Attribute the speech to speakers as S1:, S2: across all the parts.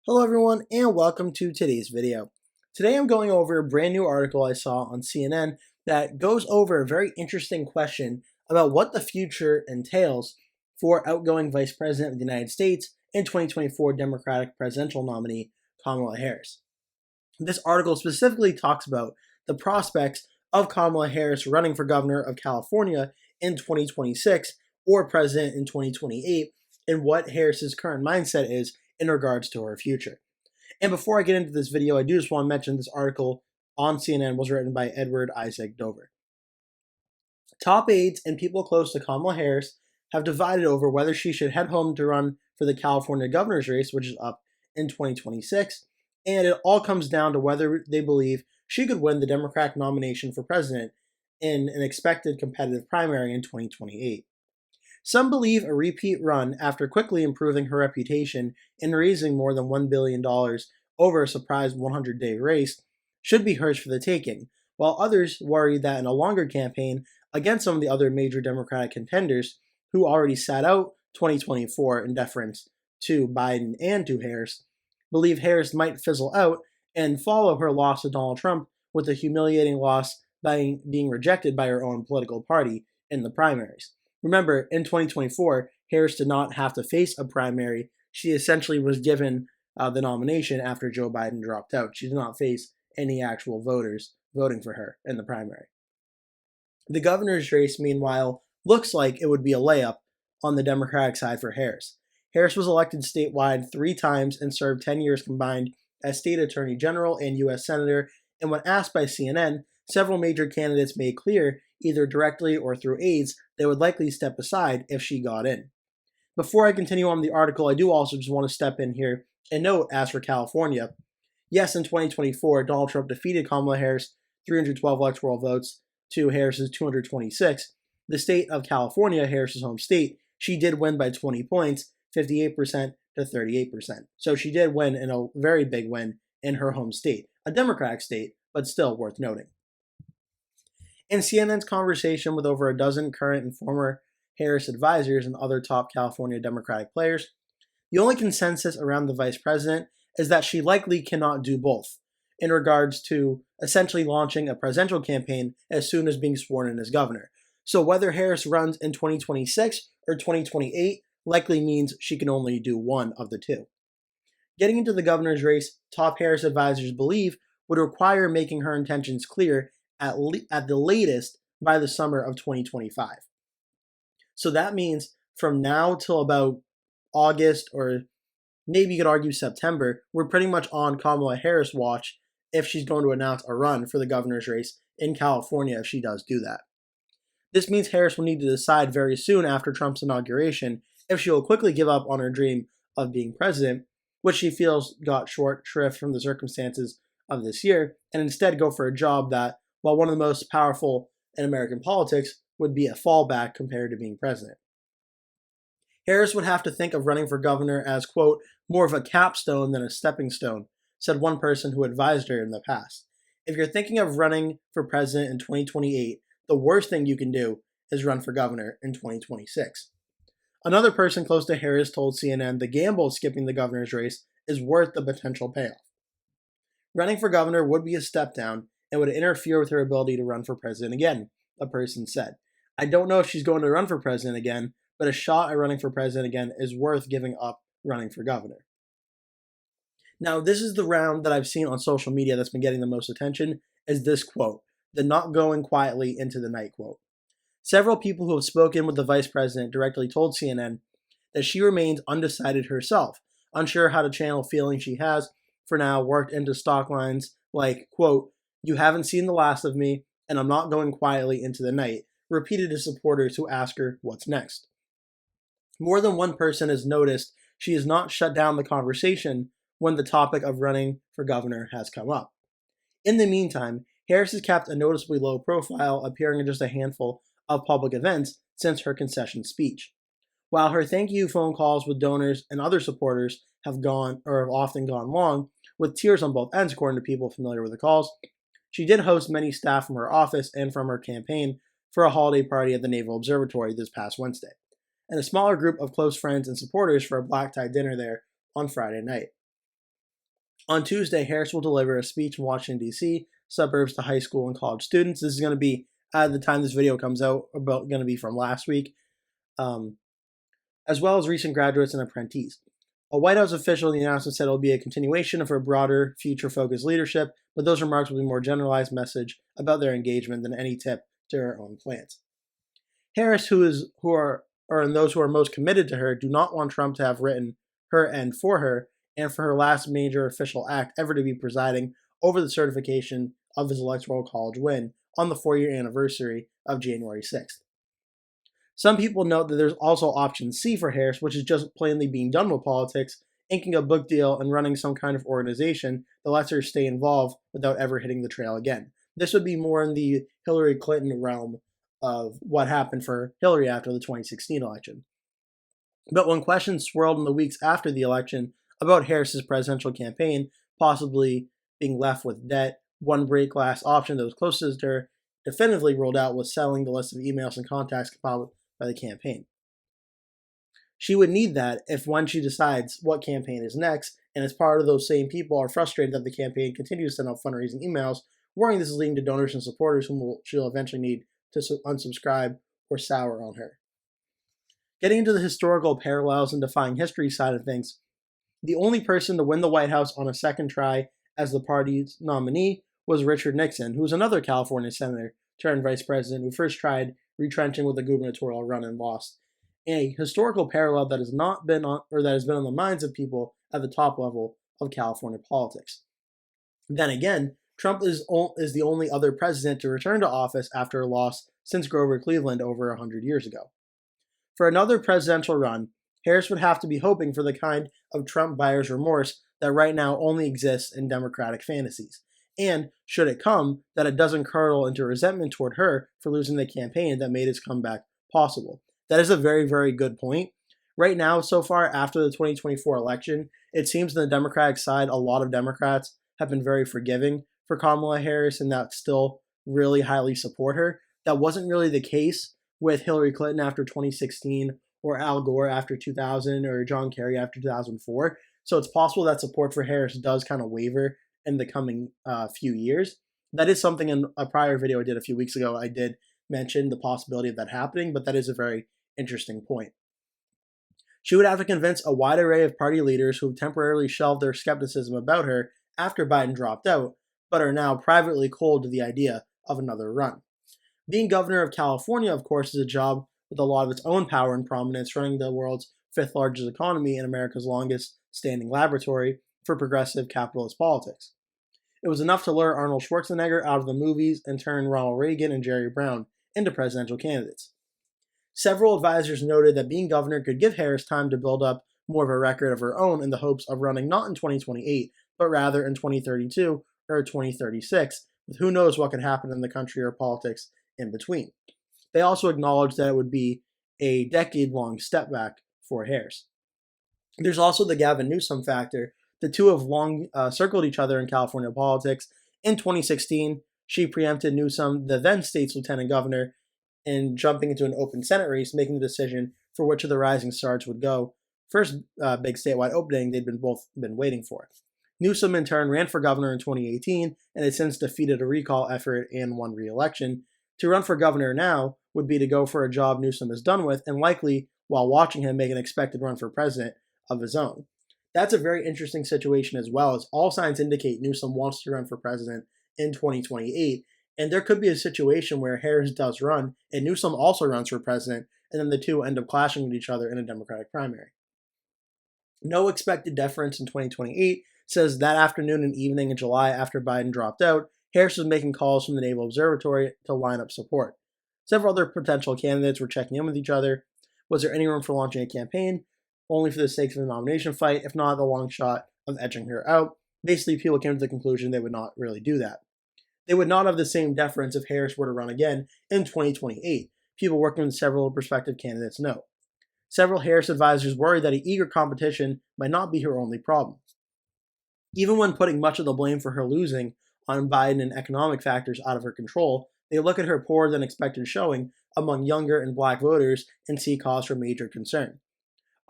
S1: Hello everyone and welcome to today's video. Today I'm going over a brand new article I saw on CNN that goes over a very interesting question about what the future entails for outgoing Vice President of the United States and 2024 Democratic presidential nominee Kamala Harris. This article specifically talks about the prospects of Kamala Harris running for governor of California in 2026 or president in 2028 and what Harris's current mindset is in regards to her future. And before I get into this video, I do just want to mention this article on CNN was written by Edward Isaac Dover. Top aides and people close to Kamala Harris have divided over whether she should head home to run for the California governor's race, which is up in 2026, and it all comes down to whether they believe she could win the Democratic nomination for president in an expected competitive primary in 2028. Some believe a repeat run after quickly improving her reputation and raising more than $1 billion over a surprise 100-day race should be hers for the taking, while others worry that in a longer campaign against some of the other major Democratic contenders who already sat out 2024 in deference to Biden and to Harris, believe Harris might fizzle out and follow her loss to Donald Trump with a humiliating loss by being rejected by her own political party in the primaries. Remember, in 2024, Harris did not have to face a primary. She essentially was given the nomination after Joe Biden dropped out. She did not face any actual voters voting for her in the primary. The governor's race, meanwhile, looks like it would be a layup on the Democratic side for Harris. Harris was elected statewide 3 times and served 10 years combined as state attorney general and U.S. senator, and when asked by CNN, several major candidates made clear, either directly or through aides, they would likely step aside if she got in. Before I continue on the article, I do also just want to step in here and note, as for California, yes, in 2024, Donald Trump defeated Kamala Harris 312 electoral votes to Harris's 226. The state of California, Harris's home state, she did win by 20 points, 58% to 38%. So she did win in a very big win in her home state, a Democratic state, but still worth noting. In CNN's conversation with over a dozen current and former Harris advisors and other top California Democratic players, the only consensus around the vice president is that she likely cannot do both in regards to essentially launching a presidential campaign as soon as being sworn in as governor. So whether Harris runs in 2026 or 2028 likely means she can only do one of the two. Getting into the governor's race, top Harris advisors believe would require making her intentions clear at the latest by the summer of 2025. So that means from now till about August, or maybe you could argue September, we're pretty much on Kamala Harris watch if she's going to announce a run for the governor's race in California if she does do that. This means Harris will need to decide very soon after Trump's inauguration if she will quickly give up on her dream of being president, which she feels got short shrift from the circumstances of this year, and instead go for a job that, while one of the most powerful in American politics, would be a fallback compared to being president. Harris would have to think of running for governor as, quote, more of a capstone than a stepping stone, said one person who advised her in the past. If you're thinking of running for president in 2028, the worst thing you can do is run for governor in 2026. Another person close to Harris told CNN the gamble of skipping the governor's race is worth the potential payoff. Running for governor would be a step down and would interfere with her ability to run for president again, a person said. I don't know if she's going to run for president again, but a shot at running for president again is worth giving up running for governor. Now, this is the round that I've seen on social media that's been getting the most attention, is this quote, the not going quietly into the night quote. Several people who have spoken with the vice president directly told CNN that she remains undecided herself, unsure how to channel feelings she has, for now, worked into stock lines like, quote, you haven't seen the last of me, and I'm not going quietly into the night, repeated to supporters who ask her what's next. More than one person has noticed she has not shut down the conversation when the topic of running for governor has come up. In the meantime, Harris has kept a noticeably low profile, appearing in just a handful of public events since her concession speech. While her thank you phone calls with donors and other supporters have often gone long, with tears on both ends according to people familiar with the calls, she did host many staff from her office and from her campaign for a holiday party at the Naval Observatory this past Wednesday, and a smaller group of close friends and supporters for a black tie dinner there on Friday night. On Tuesday, Harris will deliver a speech in Washington, D.C., suburbs to high school and college students. This is going to be, at the time this video comes out, about going to be from last week, as well as recent graduates and apprentices. A White House official in the announcement said it will be a continuation of her broader, future-focused leadership, but those remarks will be a more generalized message about their engagement than any tip to her own plans. Harris, and those who are most committed to her, do not want Trump to have written her end for her, and for her last major official act ever to be presiding over the certification of his Electoral College win on the 4-year anniversary of January 6th. Some people note that there's also option C for Harris, which is just plainly being done with politics, inking a book deal and running some kind of organization that lets her stay involved without ever hitting the trail again. This would be more in the Hillary Clinton realm of what happened for Hillary after the 2016 election. But when questions swirled in the weeks after the election about Harris's presidential campaign possibly being left with debt, one break-glass option that was closest to her definitively ruled out was selling the list of emails and contacts compiled by the campaign. She would need that if when she decides what campaign is next, and as part of those same people are frustrated that the campaign continues to send out fundraising emails, worrying this is leading to donors and supporters whom she'll eventually need to unsubscribe or sour on her. Getting into the historical parallels and defying history side of things, the only person to win the White House on a second try as the party's nominee was Richard Nixon, who was another California senator turned vice president who first tried retrenching with a gubernatorial run and lost. A historical parallel that has been on the minds of people at the top level of California politics. Then again, Trump is the only other president to return to office after a loss since Grover Cleveland over 100 years ago. For another presidential run, Harris would have to be hoping for the kind of Trump buyer's remorse that right now only exists in Democratic fantasies. And, should it come, that it doesn't curdle into resentment toward her for losing the campaign that made his comeback possible. That is a very, very good point. Right now, so far, after the 2024 election, it seems on the Democratic side, a lot of Democrats have been very forgiving for Kamala Harris and that still really highly support her. That wasn't really the case with Hillary Clinton after 2016 or Al Gore after 2000 or John Kerry after 2004. So it's possible that support for Harris does kind of waver in the coming few years. That is something in a prior video I did a few weeks ago. I did mention the possibility of that happening, but that is a very interesting point. She would have to convince a wide array of party leaders who have temporarily shelved their skepticism about her after Biden dropped out, but are now privately cold to the idea of another run. Being governor of California, of course, is a job with a lot of its own power and prominence, running the world's 5th largest economy and America's longest standing laboratory for progressive capitalist politics. It was enough to lure Arnold Schwarzenegger out of the movies and turn Ronald Reagan and Jerry Brown into presidential candidates. Several advisors noted that being governor could give Harris time to build up more of a record of her own in the hopes of running not in 2028, but rather in 2032 or 2036, with who knows what could happen in the country or politics in between. They also acknowledged that it would be a decade-long step back for Harris. There's also the Gavin Newsom factor. The two have long circled each other in California politics. In 2016, she preempted Newsom, the then state's lieutenant governor, in jumping into an open Senate race, making the decision for which of the rising stars would go. First big statewide opening they'd both been waiting for. Newsom, in turn, ran for governor in 2018 and has since defeated a recall effort and won re-election. To run for governor now would be to go for a job Newsom is done with and likely, while watching him, make an expected run for president of his own. That's a very interesting situation as well, as all signs indicate Newsom wants to run for president in 2028, and there could be a situation where Harris does run and Newsom also runs for president, and then the two end up clashing with each other in a Democratic primary. No expected deference in 2028 says that afternoon and evening in July after Biden dropped out, Harris was making calls from the Naval Observatory to line up support. Several other potential candidates were checking in with each other. Was there any room for launching a campaign? Only for the sake of the nomination fight, if not the long shot of edging her out. Basically, people came to the conclusion they would not really do that. They would not have the same deference if Harris were to run again in 2028. People working with several prospective candidates know. Several Harris advisors worry that an eager competition might not be her only problem. Even when putting much of the blame for her losing on Biden and economic factors out of her control, they look at her poorer than expected showing among younger and black voters and see cause for major concern.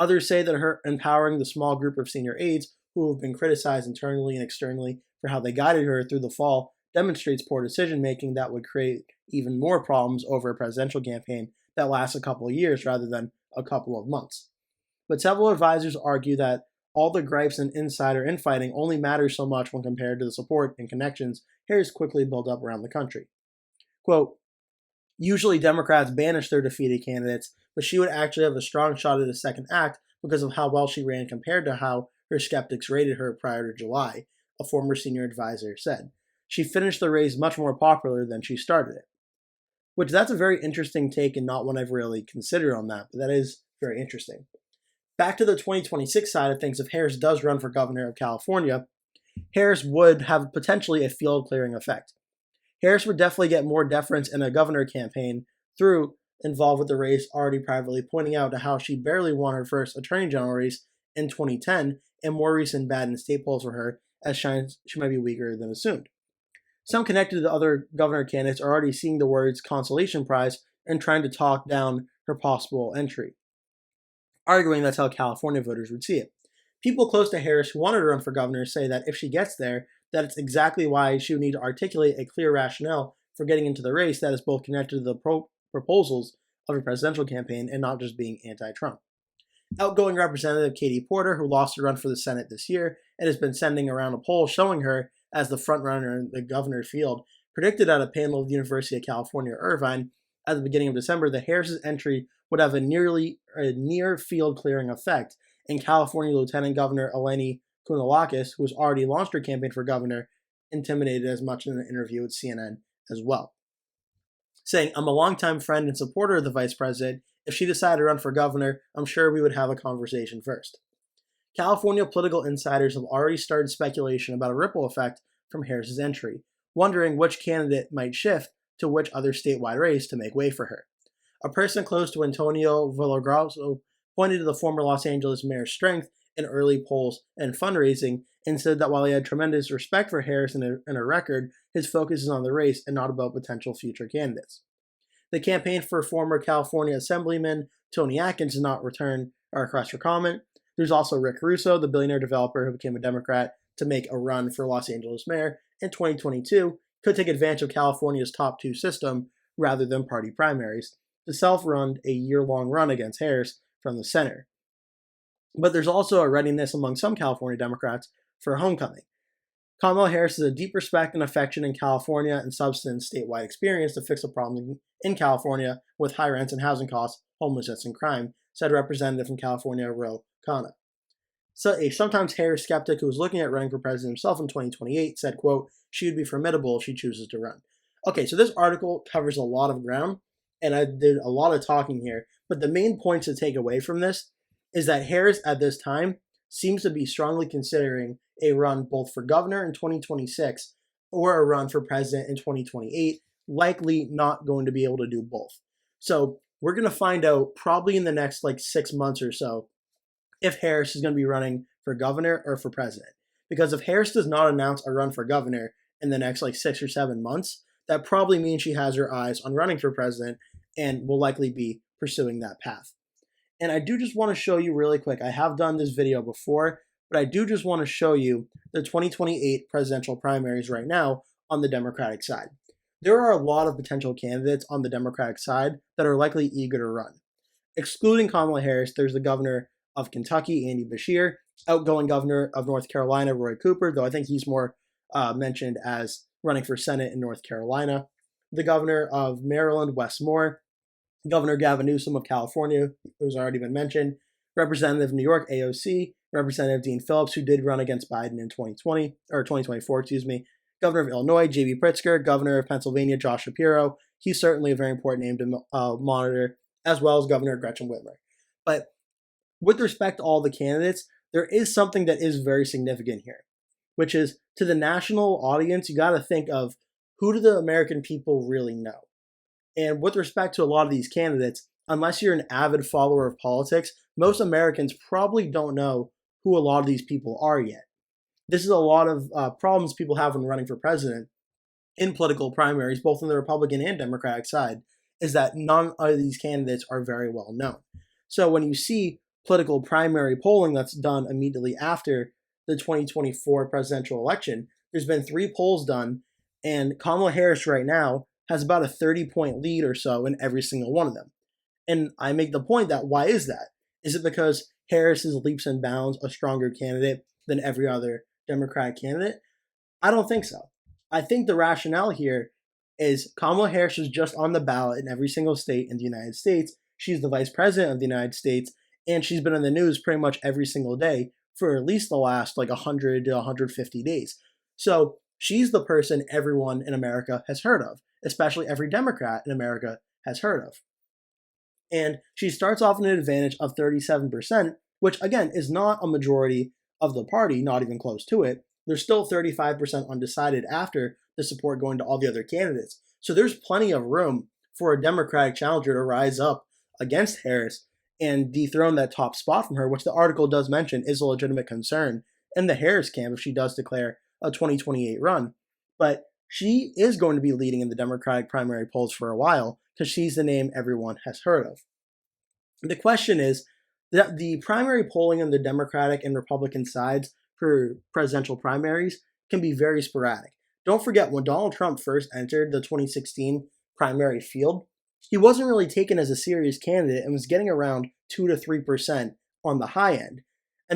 S1: Others say that her empowering the small group of senior aides who have been criticized internally and externally for how they guided her through the fall, demonstrates poor decision making that would create even more problems over a presidential campaign that lasts a couple of years rather than a couple of months. But several advisors argue that all the gripes and insider infighting only matters so much when compared to the support and connections Harris quickly built up around the country. Quote, usually Democrats banish their defeated candidates, but she would actually have a strong shot at a second act because of how well she ran compared to how her skeptics rated her prior to July, a former senior advisor said. She finished the race much more popular than she started it. Which that's a very interesting take and not one I've really considered on that, but that is very interesting. Back to the 2026 side of things, if Harris does run for governor of California, Harris would have potentially a field clearing effect. Harris would definitely get more deference in a governor campaign through involved with the race, already privately pointing out to how she barely won her first attorney general race in 2010, and more recent bad in state polls for her, as she might be weaker than assumed. Some connected to the other governor candidates are already seeing the words consolation prize and trying to talk down her possible entry, arguing that's how California voters would see it. People close to Harris who wanted to run for governor say that if she gets there, that it's exactly why she would need to articulate a clear rationale for getting into the race that is both connected to the proposals of a presidential campaign and not just being anti-Trump. Outgoing Representative Katie Porter, who lost her run for the Senate this year and has been sending around a poll showing her as the frontrunner in the governor field, predicted at a panel of the University of California, Irvine, at the beginning of December that Harris's entry would have a near field clearing effect, and California Lieutenant Governor Eleni Kounalakis, who has already launched her campaign for governor, intimidated as much in an interview with CNN as well, saying, "I'm a longtime friend and supporter of the vice president. If she decided to run for governor, I'm sure we would have a conversation first." California political insiders have already started speculation about a ripple effect from Harris's entry, wondering which candidate might shift to which other statewide race to make way for her. A person close to Antonio Villagroso pointed to the former Los Angeles mayor's strength in early polls and fundraising and said that while he had tremendous respect for Harris and her record, his focus is on the race and not about potential future candidates. The campaign for former California Assemblyman Tony Atkins did not return our request for comment. There's also Rick Russo, the billionaire developer who became a Democrat to make a run for Los Angeles mayor in 2022, could take advantage of California's top two system rather than party primaries to self-run a year-long run against Harris from the center. But there's also a readiness among some California Democrats for homecoming. Kamala Harris has a deep respect and affection in California and substance statewide experience to fix the problem in California with high rents and housing costs, homelessness, and crime, said Representative from California Ro Khanna. So a sometimes Harris skeptic who was looking at running for president himself in 2028 said, quote, she would be formidable if she chooses to run. Okay, so this article covers a lot of ground, and I did a lot of talking here, but the main points to take away from this is that Harris at this time seems to be strongly considering a run both for governor in 2026 or a run for president in 2028, likely not going to be able to do both. So we're going to find out probably in the next 6 months or so if Harris is going to be running for governor or for president. Because if Harris does not announce a run for governor in the next 6 or 7 months, that probably means she has her eyes on running for president and will likely be pursuing that path. And I do just want to show you really quick, I have done this video before, but I do just want to show you the 2028 presidential primaries right now on the Democratic side. There are a lot of potential candidates on the Democratic side that are likely eager to run. Excluding Kamala Harris, there's the governor of Kentucky, Andy Beshear, outgoing governor of North Carolina, Roy Cooper, though I think he's more mentioned as running for Senate in North Carolina, the governor of Maryland, Wes Moore, Governor Gavin Newsom of California, who's already been mentioned, Representative of New York, AOC, Representative Dean Phillips, who did run against Biden in 2024, Governor of Illinois, J.B. Pritzker, Governor of Pennsylvania, Josh Shapiro. He's certainly a very important name to monitor, as well as Governor Gretchen Whitmer. But with respect to all the candidates, there is something that is very significant here, which is to the national audience, you got to think of who do the American people really know? And with respect to a lot of these candidates, unless you're an avid follower of politics, most Americans probably don't know who a lot of these people are yet. This is a lot of problems people have when running for president in political primaries, both on the Republican and Democratic side, is that none of these candidates are very well known. So when you see political primary polling that's done immediately after the 2024 presidential election, there's been 3 polls done, and Kamala Harris right now has about a 30-point lead or so in every single one of them. And I make the point that why is that? Is it because Harris is leaps and bounds a stronger candidate than every other Democratic candidate? I don't think so. I think the rationale here is Kamala Harris is just on the ballot in every single state in the United States. She's the vice president of the United States, and she's been in the news pretty much every single day for at least the last 100 to 150 days. So she's the person everyone in America has heard of, especially every Democrat in America has heard of. And she starts off in an advantage of 37%, which again is not a majority of the party, not even close to it. There's still 35% undecided after the support going to all the other candidates. So there's plenty of room for a Democratic challenger to rise up against Harris and dethrone that top spot from her, which the article does mention is a legitimate concern in the Harris camp if she does declare a 2028 run. But she is going to be leading in the Democratic primary polls for a while because she's the name everyone has heard of. The question is that the primary polling on the Democratic and Republican sides for presidential primaries can be very sporadic. Don't forget, when Donald Trump first entered the 2016 primary field, he wasn't really taken as a serious candidate and was getting around 2 to 3% on the high end.